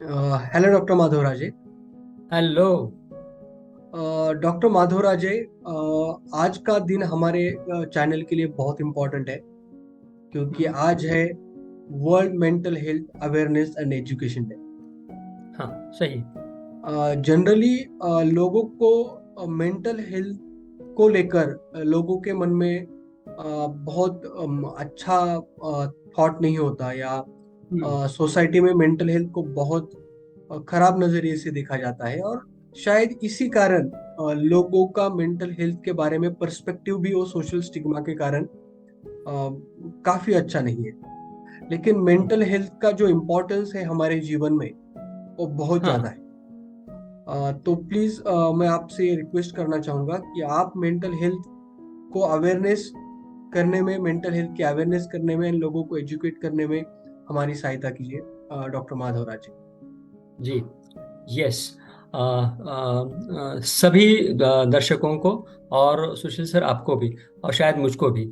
Hello doctor Madhavraje. Hello. Doctor Madhavraje, आज का दिन हमारे चैनल के लिए बहुत इम्पोर्टेंट है क्योंकि आज है world mental health awareness and education day. हाँ, सही। जनरली लोगों को मेंटल हेल्थ को लेकर लोगों के मन में बहुत अच्छा थॉट नहीं होता, या हम्म। सोसाइटी में मेंटल हेल्थ को बहुत खराब नजरिए से देखा जाता है। और शायद इसी कारण लोगों का मेंटल हेल्थ के बारे में पर्सपेक्टिव भी वो सोशल स्टिग्मा के कारण काफी अच्छा नहीं है। लेकिन मेंटल हेल्थ का जो इम्पोर्टेंस है हमारे जीवन में वो बहुत ज्यादा हाँ। है। तो प्लीज मैं आपसे रिक्वेस्ट करना चाहूंगा कि आप मेंटल हेल्थ की अवेयरनेस करने में, लोगों को एजुकेट करने में हमारी सहायता कीजिए। डॉक्टर माधवराज जी। जी। यस। सभी दर्शकों को और सुशील सर आपको भी और शायद मुझको भी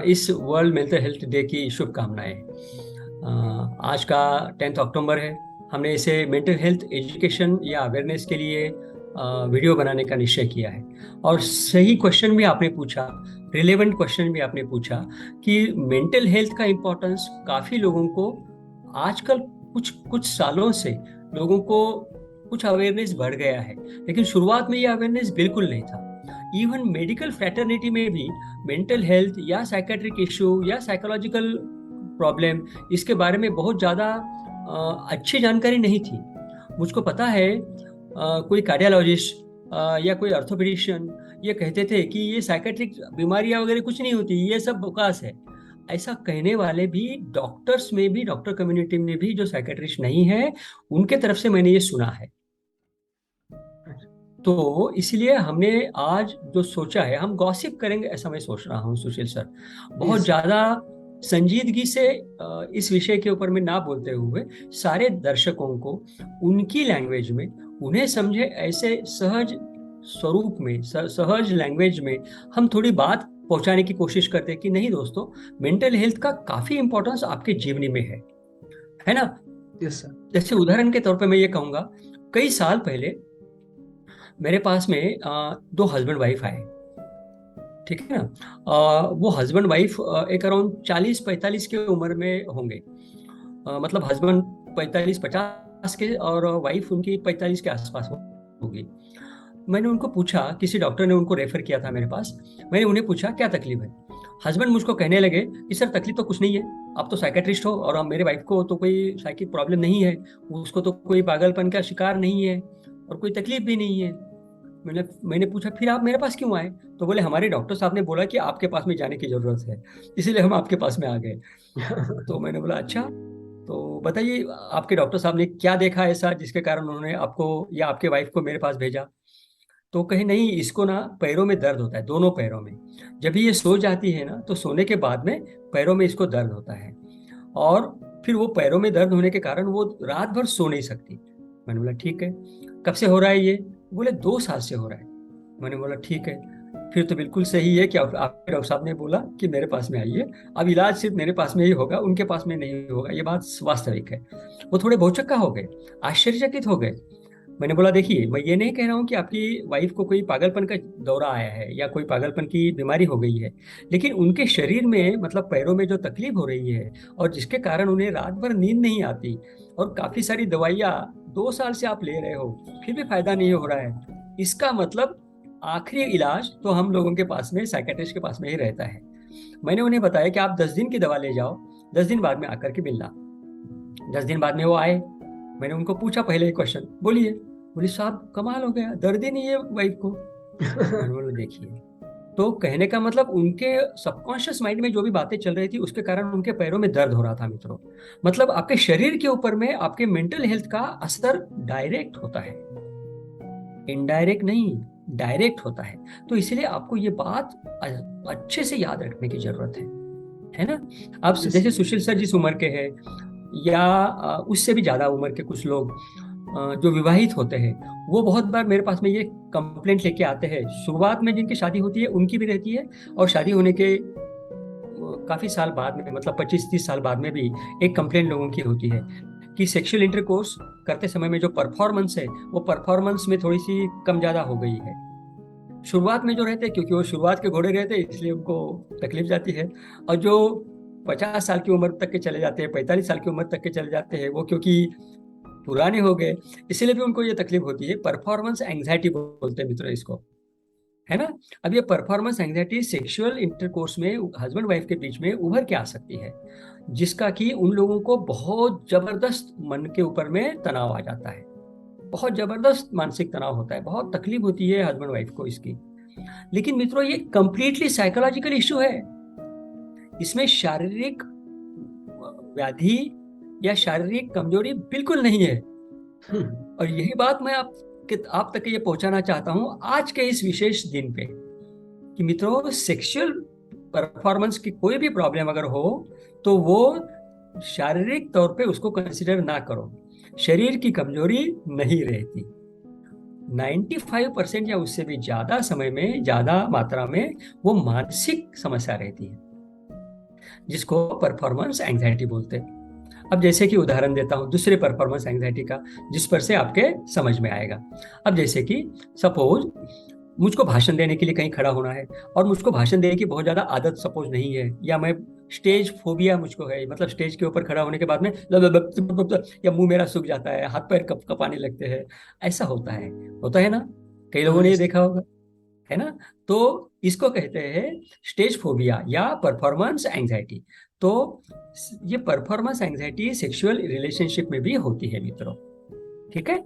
इस वर्ल्ड मेंटल हेल्थ डे की शुभकामनाएं। आज का 10 अक्टूबर है। हमने इसे मेंटल हेल्थ एजुकेशन या अवेयरनेस के लिए वीडियो बनाने का निश्चय किया है। और सही क्वेश्चन भी आपने पूछा, रिलेवेंट क्वेश्चन भी आपने पूछा कि मेंटल हेल्थ का इम्पोर्टेंस काफ़ी लोगों को आजकल कुछ कुछ सालों से लोगों को कुछ अवेयरनेस बढ़ गया है। लेकिन शुरुआत में ये अवेयरनेस बिल्कुल नहीं था। इवन मेडिकल फ्रेटर्निटी में भी मेंटल हेल्थ या साइकेट्रिक इशू या साइकोलॉजिकल प्रॉब्लम, इसके बारे में बहुत ज़्यादा अच्छी जानकारी नहीं थी। मुझको पता है कोई कार्डियोलॉजिस्ट या कोई ऑर्थोपेडिशियन ये कहते थे कि ये साइकेट्रिक बीमारियां वगैरह कुछ नहीं होती, ये सब बकवास है। ऐसा कहने वाले भी डॉक्टर्स में भी, डॉक्टर कम्युनिटी में भी जो साइकेट्रिस्ट नहीं है, उनके तरफ से मैंने ये सुना है। तो इसलिए हमने आज जो सोचा है, हम गॉसिप करेंगे ऐसा मैं सोच रहा हूँ सुशील सर। बहुत प्लीज। ज्यादा संजीदगी से इस विषय के ऊपर में ना बोलते हुए सारे दर्शकों को उनकी लैंग्वेज में, उन्हें समझे ऐसे सहज स्वरूप में, सहज लैंग्वेज में हम थोड़ी बात पहुंचाने की कोशिश करते हैं कि नहीं दोस्तों, मेंटल हेल्थ का काफी इंपॉर्टेंस आपके जीवनी में है ना। Yes sir. जैसे उदाहरण के तौर पे मैं ये कहूंगा, कई साल पहले मेरे पास में दो हस्बैंड वाइफ आए। ठीक है ना। वो हस्बैंड वाइफ एक अराउंड 40-45 के उम्र में होंगे। मतलब हस्बैंड 45-50 के और वाइफ उनकी 45 के आसपास होगी। मैंने उनको पूछा, किसी डॉक्टर ने उनको रेफर किया था मेरे पास। मैंने उन्हें पूछा क्या तकलीफ है। हस्बैंड मुझको कहने लगे कि सर तकलीफ तो कुछ नहीं है, आप तो साइकेट्रिस्ट हो और मेरे वाइफ को तो कोई साइकिक प्रॉब्लम नहीं है, उसको तो कोई पागलपन का शिकार नहीं है और कोई तकलीफ भी नहीं है। मैंने मैंने पूछा फिर आप मेरे पास क्यों आए। तो बोले हमारे डॉक्टर साहब ने बोला कि आपके पास में जाने की जरूरत है, इसीलिए हम आपके पास में आ गए। तो मैंने बोला अच्छा, तो बताइए आपके डॉक्टर साहब ने क्या देखा ऐसा जिसके कारण उन्होंने आपको या आपके वाइफ को मेरे पास भेजा। तो कहे नहीं, इसको ना पैरों में दर्द होता है, दोनों पैरों में। जब भी ये सो जाती है ना तो सोने के बाद में पैरों में इसको दर्द होता है। और फिर वो पैरों में दर्द होने के कारण वो रात भर सो नहीं सकती। मैंने बोला ठीक है, कब से हो रहा है ये। बोले 2 साल से हो रहा है। मैंने बोला ठीक है, फिर तो बिल्कुल सही है कि आपके डॉक्टर साहब ने बोला कि मेरे पास में आइए। अब इलाज सिर्फ मेरे पास में ही होगा, उनके पास में नहीं होगा, ये बात वास्तविक है। वो थोड़े भौचक्का हो गए, आश्चर्यचकित हो गए। मैंने बोला देखिए, मैं ये नहीं कह रहा हूँ कि आपकी वाइफ को कोई पागलपन का दौरा आया है या कोई पागलपन की बीमारी हो गई है। लेकिन उनके शरीर में, मतलब पैरों में जो तकलीफ हो रही है और जिसके कारण उन्हें रात भर नींद नहीं आती और काफी सारी दवाइयाँ 2 साल से आप ले रहे हो फिर भी फायदा नहीं हो रहा है, इसका मतलब आखिरी इलाज तो हम लोगों के पास में, साइकेट्रिस्ट के पास में ही रहता है। मैंने उन्हें बताया कि आप 10 दिन की दवा ले जाओ, 10 दिन बाद में आकर के मिलना। 10 दिन बाद में वो आए। मैंने उनको पूछा पहले ही क्वेश्चन, बोलिए। बोले साहब कमाल हो गया, दर्द ही नहीं है वाइफ को। मैंने बोला देखिए, तो कहने का मतलब उनके सबकॉन्शियस माइंड में जो भी बातें चल रही थी उसके कारण उनके पैरों में दर्द हो रहा था मित्रों। मतलब आपके शरीर के ऊपर में आपके मेंटल हेल्थ का असर डायरेक्ट होता है, इनडायरेक्ट नहीं, डायरेक्ट होता है। तो इसलिए आपको ये बात अच्छे से याद रखने की जरूरत है ना। अब यस। जैसे सुशील सर जिस उम्र के हैं या उससे भी ज्यादा उम्र के कुछ लोग जो विवाहित होते हैं, वो बहुत बार मेरे पास में ये कंप्लेंट लेके आते हैं। शुरुआत में जिनकी शादी होती है उनकी भी रहती है, और शादी होने के काफी साल बाद में, मतलब 25-30 साल बाद में भी एक कंप्लेंट लोगों की होती है कि सेक्सुअल इंटरकोर्स करते समय में जो परफॉर्मेंस है वो परफॉर्मेंस में थोड़ी सी कम ज्यादा हो गई है। शुरुआत में जो रहते हैं, क्योंकि वो शुरुआत के घोड़े रहते हैं इसलिए उनको तकलीफ जाती है। और जो 50 साल की उम्र तक के चले जाते हैं, 45 साल की उम्र तक के चले जाते हैं, वो क्योंकि पुराने हो गए इसलिए भी उनको ये तकलीफ होती है। परफॉर्मेंस एंग्जाइटी बोलते हैं मित्रों इसको, है ना। अब ये परफॉर्मेंस एंग्जाइटी सेक्सुअल इंटरकोर्स में हस्बैंड वाइफ के बीच में उभर के आ सकती है, जिसका कि उन लोगों को बहुत जबरदस्त मन के ऊपर में तनाव आ जाता है, बहुत जबरदस्त मानसिक तनाव होता है, बहुत तकलीफ होती है हस्बैंड वाइफ को इसकी। लेकिन मित्रों ये कंप्लीटली साइकोलॉजिकल इशू है, इसमें शारीरिक व्याधि या शारीरिक कमजोरी बिल्कुल नहीं है। और यही बात मैं आप तक ये पहुंचाना चाहता हूं आज के इस विशेष दिन पे, कि मित्रों सेक्सुअल परफॉर्मेंस की कोई भी प्रॉब्लम अगर हो तो वो शारीरिक तौर पे उसको कंसिडर ना करो, शरीर की कमजोरी नहीं रहती। 95% या उससे भी ज्यादा समय में, ज्यादा मात्रा में वो मानसिक समस्या रहती है, जिसको परफॉर्मेंस एंग्जाइटी बोलते हैं। अब जैसे कि उदाहरण देता हूं दूसरे परफॉर्मेंस एंग्जाइटी का, जिस पर से आपके समझ में आएगा। अब जैसे कि सपोज मुझको भाषण देने के लिए कहीं खड़ा होना है, और मुझको भाषण देने की बहुत ज्यादा आदत सपोज नहीं है, या मैं स्टेज फोबिया मुझको है, मतलब स्टेज के ऊपर खड़ा होने के बाद में या मुंह मेरा सूख जाता है, हाथ पैर कप कपाने लगते हैं, ऐसा होता है ना, कई लोगों ने ये देखा होगा, है ना। तो इसको कहते हैं स्टेज फोबिया या परफॉर्मेंस एंग्जाइटी। तो ये परफॉर्मेंस एंग्जाइटी सेक्सुअल रिलेशनशिप में भी होती है मित्रों, ठीक है।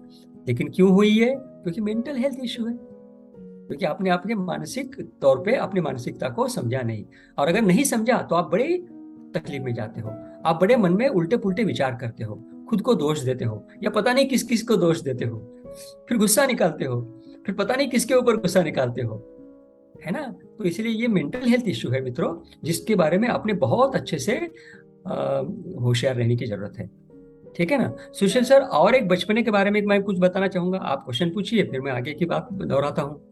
लेकिन क्यों हुई है? क्योंकि मेंटल हेल्थ इश्यू है, क्योंकि आपने अपने मानसिक तौर पे अपनी मानसिकता को समझा नहीं, और अगर नहीं समझा तो आप बड़े तकलीफ में जाते हो, आप बड़े मन में उल्टे पुल्टे विचार करते हो, खुद को दोष देते हो, या पता नहीं किस किस को दोष देते हो, फिर गुस्सा निकालते हो, फिर पता नहीं किसके ऊपर गुस्सा निकालते हो, है ना। तो इसलिए ये मेंटल हेल्थ इश्यू है मित्रों, जिसके बारे में आपने बहुत अच्छे से होशियार रहने की जरूरत है, ठीक है ना। सुशील सर, और एक बचपने के बारे में मैं कुछ बताना चाहूंगा, आप क्वेश्चन पूछिए फिर मैं आगे की बात दोहराता हूँ।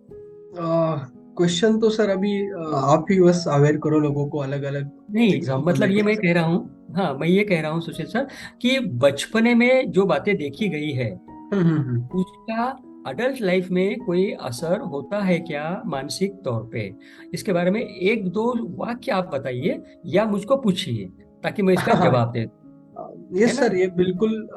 क्वेश्चन तो सर अभी आप ही बस अवेयर करो लोगों को अलग अलग नहीं, एग्जांपल मतलब ये देके। मैं कह रहा हूँ, हाँ मैं ये कह रहा हूँ सुशील सर, कि बचपने में जो बातें देखी गई है हम्म। उसका अडल्ट लाइफ में कोई असर होता है क्या मानसिक तौर पे? इसके बारे में एक दो वाक्य आप बताइए या मुझको पूछिए, ताकि मैं इसका हाँ, जवाब दे, है यस ना। सर, ये बिल्कुल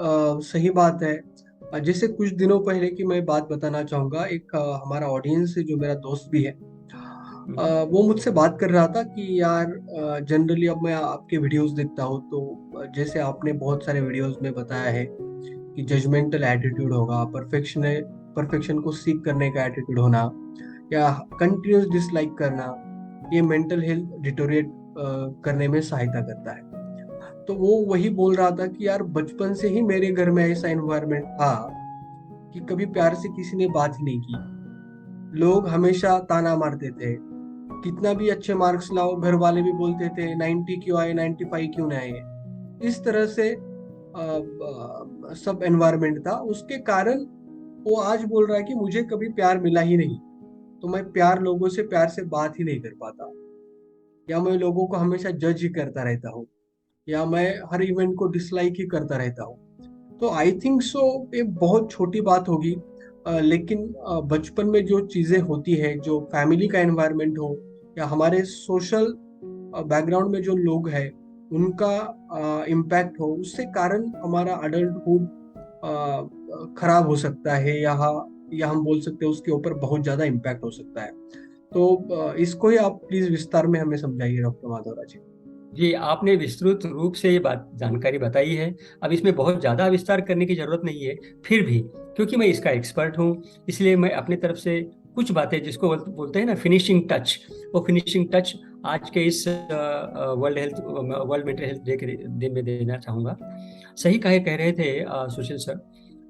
सही बात है। जैसे कुछ दिनों पहले की मैं बात बताना चाहूंगा। एक हमारा ऑडियंस है जो मेरा दोस्त भी है, हम्म, वो मुझसे बात कर रहा था कि यार जनरली अब मैं आपके वीडियोस देखता हूँ, तो जैसे आपने बहुत सारे वीडियोस में बताया है कि जजमेंटल एटीट्यूड होगा, परफेक्शन को सीख करने का एटीट्यूड होना, या कंटिन्यूस डिसलाइक करना, ये मेंटल हेल्थ डिटोरिएट करने में सहायता करता है। तो वो वही बोल रहा था कि यार बचपन से ही मेरे घर में ऐसा एनवायरनमेंट था कि कभी प्यार से किसी ने बात ही नहीं की। लोग हमेशा ताना मारते थे, कितना भी अच्छे मार्क्स लाओ घर वाले भी बोलते थे 90 क्यों आए, 95 क्यों नहीं आए। इस तरह से सब एनवायरनमेंट था, उसके कारण वो आज बोल रहा है कि मुझे कभी प्यार मिला ही नहीं, तो मैं लोगों से प्यार से बात ही नहीं कर पाता, या मैं लोगों को हमेशा जज ही करता रहता हूँ, या मैं हर इवेंट को डिसलाइक ही करता रहता हूँ। तो आई थिंक सो ये बहुत छोटी बात होगी, लेकिन बचपन में जो चीजें होती है, जो फैमिली का एनवायरनमेंट हो या हमारे सोशल बैकग्राउंड में जो लोग हैं उनका इम्पैक्ट हो, उससे कारण हमारा अडल्टहुड खराब हो सकता है, या हम बोल सकते हैं उसके ऊपर बहुत ज्यादा इम्पैक्ट हो सकता है। तो इसको ही आप प्लीज विस्तार में हमें समझाइए डॉक्टर माधवराज जी। जी आपने विस्तृत रूप से ये बात जानकारी बताई है, अब इसमें बहुत ज़्यादा विस्तार करने की जरूरत नहीं है। फिर भी क्योंकि मैं इसका एक्सपर्ट हूँ, इसलिए मैं अपनी तरफ से कुछ बातें, जिसको बोलते हैं ना फिनिशिंग टच, वो फिनिशिंग टच आज के इस वर्ल्ड मेंटल हेल्थ डे के दिन में देना चाहूँगा। सही कह रहे थे सुशील सर,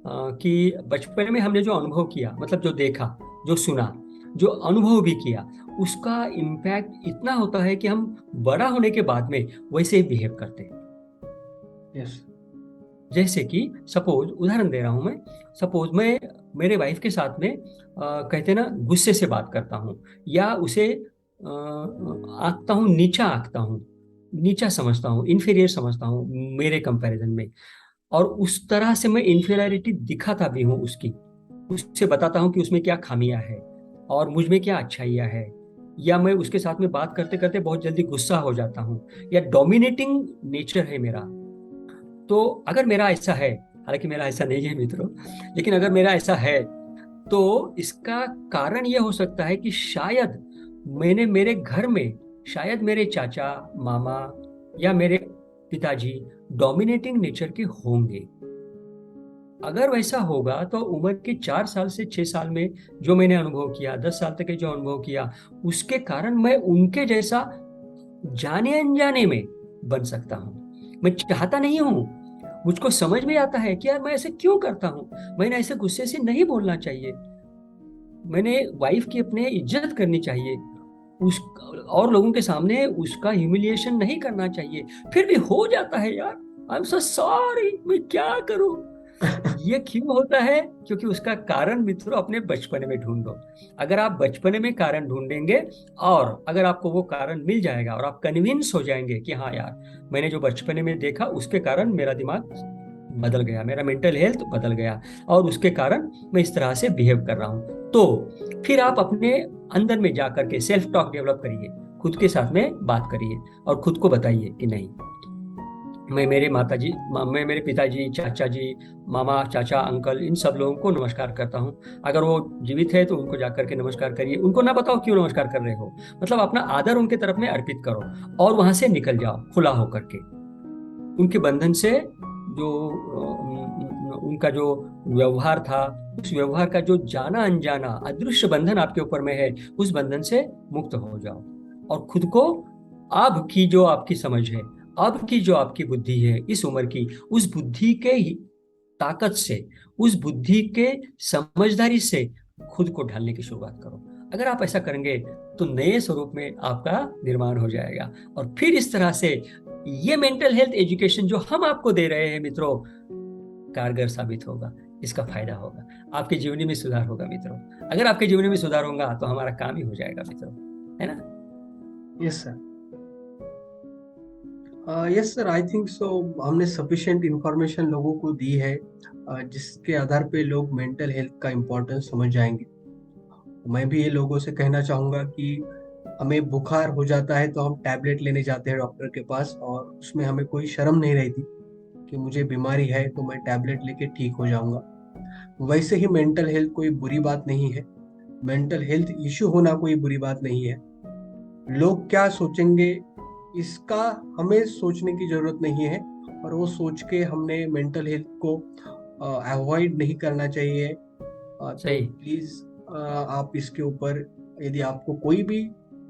कि बचपन में हमने जो अनुभव किया, मतलब जो देखा, जो सुना, जो अनुभव भी किया, उसका इम्पैक्ट इतना होता है कि हम बड़ा होने के बाद में वैसे ही बिहेव करते हैं। यस। जैसे कि सपोज उदाहरण दे रहा हूं मैं, सपोज मैं मेरे वाइफ के साथ में कहते हैं ना गुस्से से बात करता हूं, या उसे आंकता हूं, नीचा आंकता हूं, नीचा समझता हूं, इन्फीरियर समझता हूं मेरे कंपैरिजन में, और उस तरह से मैं इंफीरियरिटी दिखाता भी हूँ उसकी, उससे बताता हूँ कि उसमें क्या खामियां है और मुझ में क्या अच्छाइयाँ है। या मैं उसके साथ में बात करते करते बहुत जल्दी गुस्सा हो जाता हूँ, या डोमिनेटिंग नेचर है मेरा। तो अगर मेरा ऐसा है, हालांकि मेरा ऐसा नहीं है मित्रों, लेकिन अगर मेरा ऐसा है तो इसका कारण यह हो सकता है कि शायद मैंने मेरे घर में, शायद मेरे चाचा, मामा या मेरे पिताजी डोमिनेटिंग नेचर के होंगे। अगर वैसा होगा तो उम्र के 4 साल से 6 साल में जो मैंने अनुभव किया, 10 साल तक के जो अनुभव किया, उसके कारण मैं उनके जैसा जाने अनजाने में बन सकता हूँ। मैं चाहता नहीं हूँ, मुझको समझ में आता है कि यार मैं ऐसे क्यों करता हूँ, मैंने ऐसे गुस्से से नहीं बोलना चाहिए, मैंने वाइफ की अपने इज्जत करनी चाहिए, उस और लोगों के सामने उसका ह्यूमिलिएशन नहीं करना चाहिए। फिर भी हो जाता है यार, आई एम सो सॉरी, मैं क्या करूं। ये क्यों होता है? क्योंकि उसका कारण मित्रों अपने बचपने में ढूंढो। अगर आप बचपने में कारण ढूंढेंगे और अगर आपको वो कारण मिल जाएगा और आप कन्विंस हो जाएंगे कि हाँ यार, मैंने जो बचपने में देखा उसके कारण मेरा दिमाग बदल गया, मेरा मेंटल हेल्थ बदल गया और उसके कारण मैं इस तरह से बिहेव कर रहा हूँ, तो फिर आप अपने अंदर में जा करके सेल्फ टॉक डेवलप करिए, खुद के साथ में बात करिए और खुद को बताइए कि नहीं, मैं मेरे माताजी, मैं मेरे पिताजी, चाचा जी, मामा, चाचा, अंकल, इन सब लोगों को नमस्कार करता हूँ। अगर वो जीवित है तो उनको जाकर के नमस्कार करिए, उनको ना बताओ क्यों नमस्कार कर रहे हो, मतलब अपना आदर उनके तरफ में अर्पित करो और वहां से निकल जाओ खुला होकर के। उनके बंधन से जो उनका जो व्यवहार था, उस व्यवहार का जो जाना अनजाना अदृश्य बंधन आपके ऊपर में है, उस बंधन से मुक्त हो जाओ और खुद को अब की जो आपकी समझ है, अब की जो आपकी बुद्धि है इस उम्र की, उस बुद्धि के ही ताकत से, उस बुद्धि के समझदारी से खुद को ढालने की शुरुआत करो। अगर आप ऐसा करेंगे तो नए स्वरूप में आपका निर्माण हो जाएगा और फिर इस तरह से ये मेंटल हेल्थ एजुकेशन जो हम आपको दे रहे हैं मित्रों, कारगर साबित होगा, इसका फायदा होगा, आपके जीवनी में सुधार होगा मित्रों। अगर आपके जीवनी में सुधार होगा तो हमारा काम ही हो जाएगा मित्रों, है ना? Yes sir. Yes sir, I think so हमने सफिशिएंट इंफॉर्मेशन लोगों को दी है, जिसके आधार पे लोग मेंटल हेल्थ का इम्पोर्टेंस समझ जाएंगे। मैं भी ये लोगों से कहना चाहूंगा कि हमें बुखार हो जाता है तो हम टैबलेट लेने जाते हैं डॉक्टर के पास, और उसमें हमें कोई शर्म नहीं रहती कि मुझे बीमारी है तो मैं टैबलेट लेके ठीक हो जाऊंगा। वैसे ही मेंटल हेल्थ कोई बुरी बात नहीं है, मेंटल हेल्थ इश्यू होना कोई बुरी बात नहीं है। लोग क्या सोचेंगे इसका हमें सोचने की जरूरत नहीं है, और वो सोच के हमने मेंटल हेल्थ को अवॉइड नहीं करना चाहिए। तो सही। प्लीज आप इसके ऊपर, यदि आपको कोई भी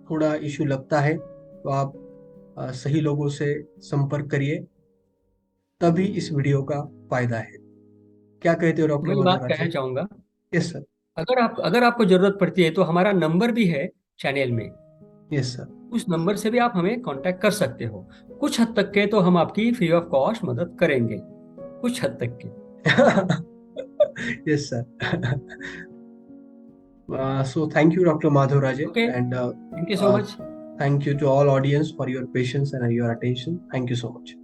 थोड़ा इश्यू लगता है तो आप सही लोगों से संपर्क करिए, तभी इस वीडियो का फायदा है। क्या कहते हो डॉक्टर मैं ये बात माधवराज कहना जी? चाहूंगा, यस सर। अगर आपको जरूरत पड़ती है तो हमारा नंबर भी है चैनल में, यस सर। उस नंबर से भी आप हमें कांटेक्ट कर सकते हो। कुछ हद तक के तो हम आपकी फ्री ऑफ कॉस्ट मदद करेंगे, कुछ हद तक के। Yes sir. So thank you, Dr. Madhav Raje, okay, and thank you so much. thank you to all audience for your patience and your attention. Thank you so much.